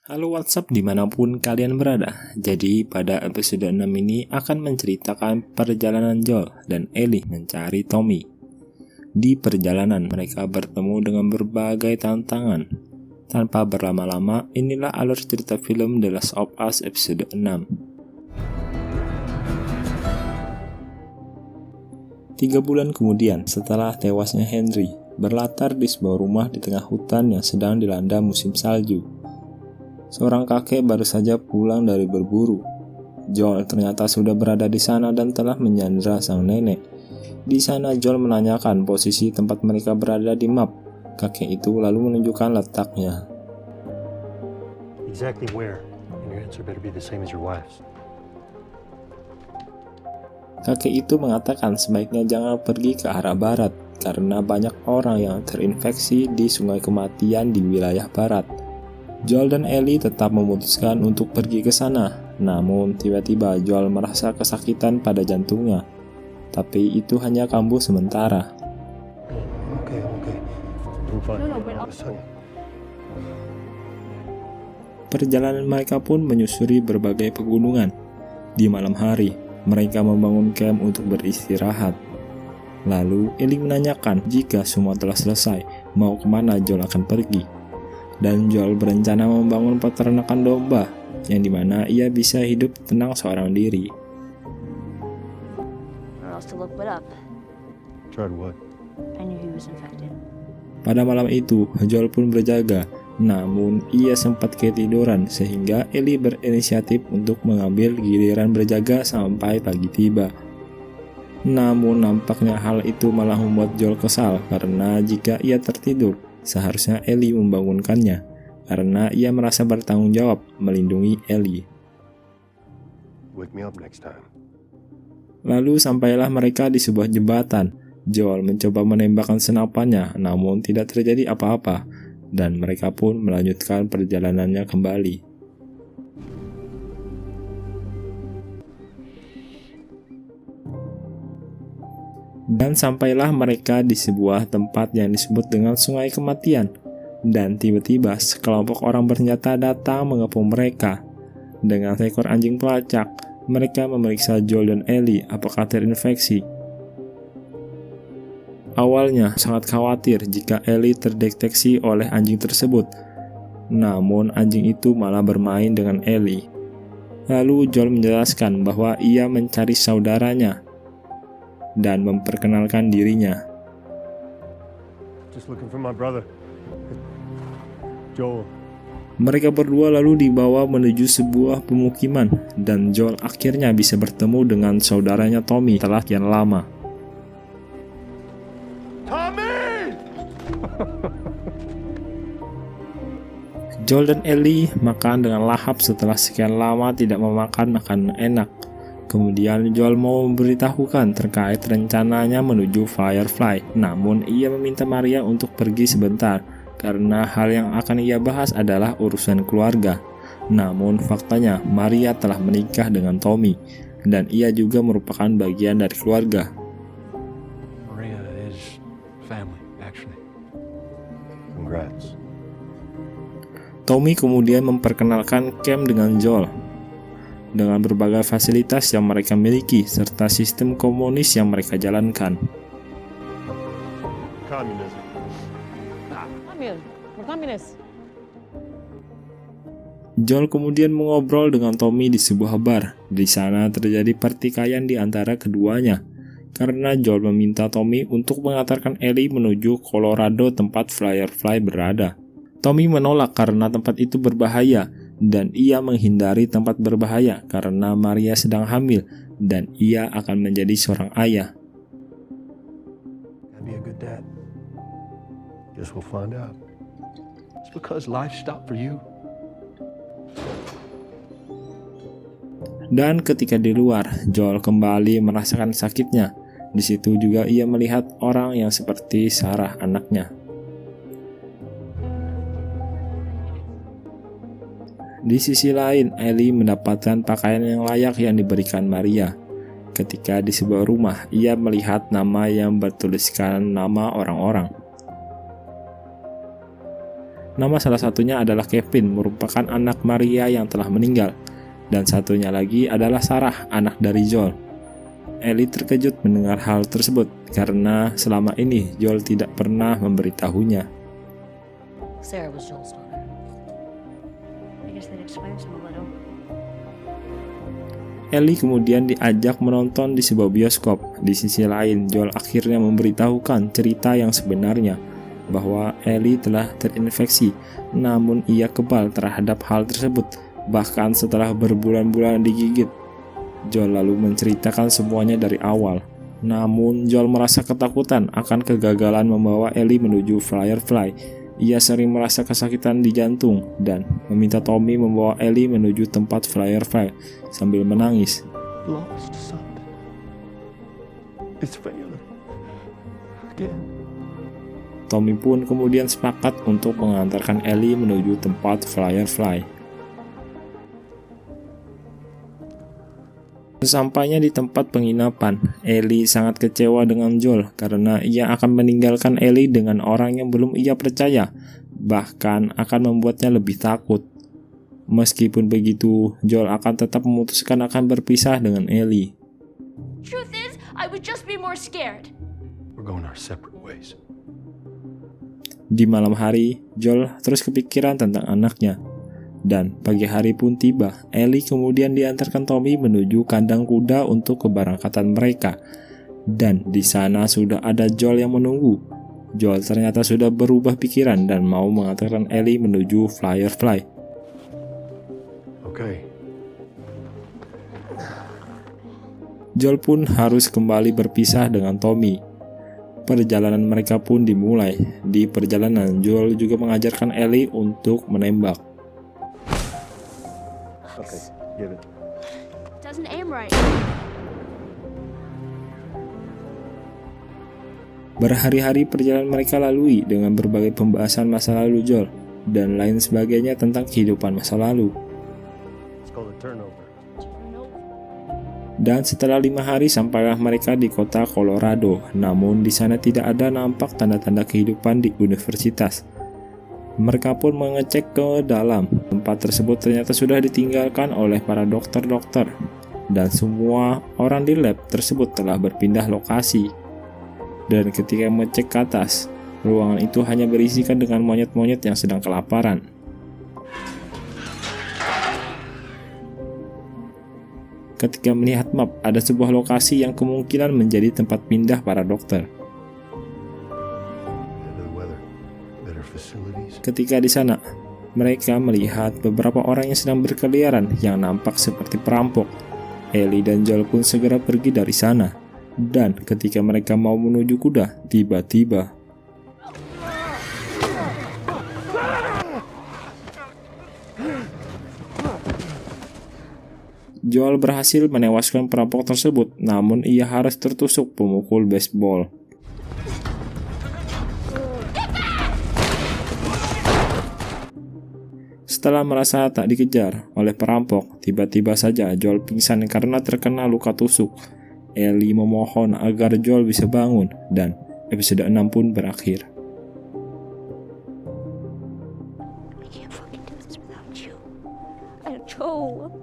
Halo WhatsApp dimanapun kalian berada. Jadi pada episode 6 ini akan menceritakan perjalanan Joel dan Ellie mencari Tommy. Di perjalanan mereka bertemu dengan berbagai tantangan. Tanpa berlama-lama, inilah alur cerita film The Last of Us episode 6. 3 bulan kemudian setelah tewasnya Henry, berlatar di sebuah rumah di tengah hutan yang sedang dilanda musim salju. Seorang kakek baru saja pulang dari berburu. Joel ternyata sudah berada di sana dan telah menyandra sang nenek. Di sana Joel menanyakan posisi tempat mereka berada di map. Kakek itu lalu menunjukkan letaknya. Exactly where? And your answer better be the same as your wife's. Kakek itu mengatakan sebaiknya jangan pergi ke arah barat karena banyak orang yang terinfeksi di sungai kematian di wilayah barat. Joel dan Ellie tetap memutuskan untuk pergi ke sana. Namun tiba-tiba Joel merasa kesakitan pada jantungnya. Tapi itu hanya kambuh sementara. Okay. I'm fine. Perjalanan mereka pun menyusuri berbagai pegunungan. Di malam hari, mereka membangun camp untuk beristirahat. Lalu Ellie menanyakan jika semua telah selesai, mau kemana Joel akan pergi. Dan Joel berencana membangun peternakan domba, yang dimana ia bisa hidup tenang seorang diri. Pada malam itu, Joel pun berjaga, namun ia sempat ketiduran sehingga Ellie berinisiatif untuk mengambil giliran berjaga sampai pagi tiba. Namun nampaknya hal itu malah membuat Joel kesal karena jika ia tertidur, seharusnya Ellie membangunkannya karena ia merasa bertanggung jawab melindungi Ellie. Wake me up next time. Lalu sampailah mereka di sebuah jembatan. Joel mencoba menembakkan senapannya, namun tidak terjadi apa-apa, dan mereka pun melanjutkan perjalanannya kembali. Dan sampailah mereka di sebuah tempat yang disebut dengan Sungai Kematian. Dan tiba-tiba sekelompok orang bersenjata datang mengepung mereka. Dengan seekor anjing pelacak, mereka memeriksa Joel dan Ellie apakah terinfeksi. Awalnya sangat khawatir jika Ellie terdeteksi oleh anjing tersebut. Namun anjing itu malah bermain dengan Ellie. Lalu Joel menjelaskan bahwa ia mencari saudaranya dan memperkenalkan dirinya. Just looking for my brother. Joel. Mereka berdua lalu dibawa menuju sebuah pemukiman dan Joel akhirnya bisa bertemu dengan saudaranya Tommy setelah sekian lama. Tommy! Joel dan Ellie makan dengan lahap setelah sekian lama tidak memakan makanan enak. Kemudian Joel mau memberitahukan terkait rencananya menuju Firefly, namun ia meminta Maria untuk pergi sebentar, karena hal yang akan ia bahas adalah urusan keluarga. Namun faktanya Maria telah menikah dengan Tommy, dan ia juga merupakan bagian dari keluarga. Maria is family, actually. Congrats. Tommy kemudian memperkenalkan camp dengan Joel, dengan berbagai fasilitas yang mereka miliki serta sistem komunis yang mereka jalankan. Communism. Joel kemudian mengobrol dengan Tommy di sebuah bar. Di sana terjadi pertikaian di antara keduanya, karena Joel meminta Tommy untuk mengantarkan Ellie menuju Colorado tempat Firefly berada. Tommy menolak karena tempat itu berbahaya, dan ia menghindari tempat berbahaya karena Maria sedang hamil dan ia akan menjadi seorang ayah. I'd be a good dad. Guess we'll find out. It's because life stopped for you. Dan ketika di luar, Joel kembali merasakan sakitnya. Di situ juga ia melihat orang yang seperti Sarah, anaknya. Di sisi lain, Ellie mendapatkan pakaian yang layak yang diberikan Maria. Ketika di sebuah rumah, ia melihat nama yang bertuliskan nama orang-orang. Nama salah satunya adalah Kevin, merupakan anak Maria yang telah meninggal. Dan satunya lagi adalah Sarah, anak dari Joel. Ellie terkejut mendengar hal tersebut karena selama ini Joel tidak pernah memberitahunya. Sarah was Joel's daughter. I guess that explains him a little. Ellie kemudian diajak menonton di sebuah bioskop. Di sisi lain, Joel akhirnya memberitahukan cerita yang sebenarnya, bahwa Ellie telah terinfeksi, namun ia kebal terhadap hal tersebut, bahkan setelah berbulan-bulan digigit. Joel lalu menceritakan semuanya dari awal. Namun Joel merasa ketakutan akan kegagalan membawa Ellie menuju Firefly. Ia sering merasa kesakitan di jantung dan meminta Tommy membawa Ellie menuju tempat Firefly sambil menangis. Lost son. It's failing. Again. Tommy pun kemudian sepakat untuk mengantarkan Ellie menuju tempat Firefly. Sesampainya di tempat penginapan, Ellie sangat kecewa dengan Joel karena ia akan meninggalkan Ellie dengan orang yang belum ia percaya, bahkan akan membuatnya lebih takut. Meskipun begitu, Joel akan tetap memutuskan akan berpisah dengan Ellie. Truth is, I would just be more scared. We're going our separate ways. Di malam hari, Joel terus kepikiran tentang anaknya. Dan pagi hari pun tiba. Ellie kemudian diantarkan Tommy menuju kandang kuda untuk keberangkatan mereka. Dan di sana sudah ada Joel yang menunggu. Joel ternyata sudah berubah pikiran dan mau mengantarkan Ellie menuju Firefly. Okay. Joel pun harus kembali berpisah dengan Tommy. Perjalanan mereka pun dimulai. Di perjalanan, Joel juga mengajarkan Ellie untuk menembak. Okay, give it. Doesn't aim right. Berhari-hari perjalanan mereka lalui dengan berbagai pembahasan masa lalu Joel dan lain sebagainya tentang kehidupan masa lalu. It's called a turnover. Dan setelah 5 hari sampailah mereka di kota Colorado, namun di sana tidak ada nampak tanda-tanda kehidupan di universitas. Mereka pun mengecek ke dalam. Tempat tersebut ternyata sudah ditinggalkan oleh para dokter-dokter, dan semua orang di lab tersebut telah berpindah lokasi. Dan ketika mengecek ke atas, ruangan itu hanya berisikan dengan monyet-monyet yang sedang kelaparan. Ketika melihat map, ada sebuah lokasi yang kemungkinan menjadi tempat pindah para dokter. Ketika di sana, mereka melihat beberapa orang yang sedang berkeliaran yang nampak seperti perampok. Ellie dan Joel pun segera pergi dari sana. Dan ketika mereka mau menuju kuda, tiba-tiba Joel berhasil menewaskan perampok tersebut, namun ia harus tertusuk pemukul baseball. Setelah merasa tak dikejar oleh perampok, tiba-tiba saja Joel pingsan karena terkena luka tusuk. Ellie memohon agar Joel bisa bangun, dan episode 6 pun berakhir. I can't fucking do this without you. Joel.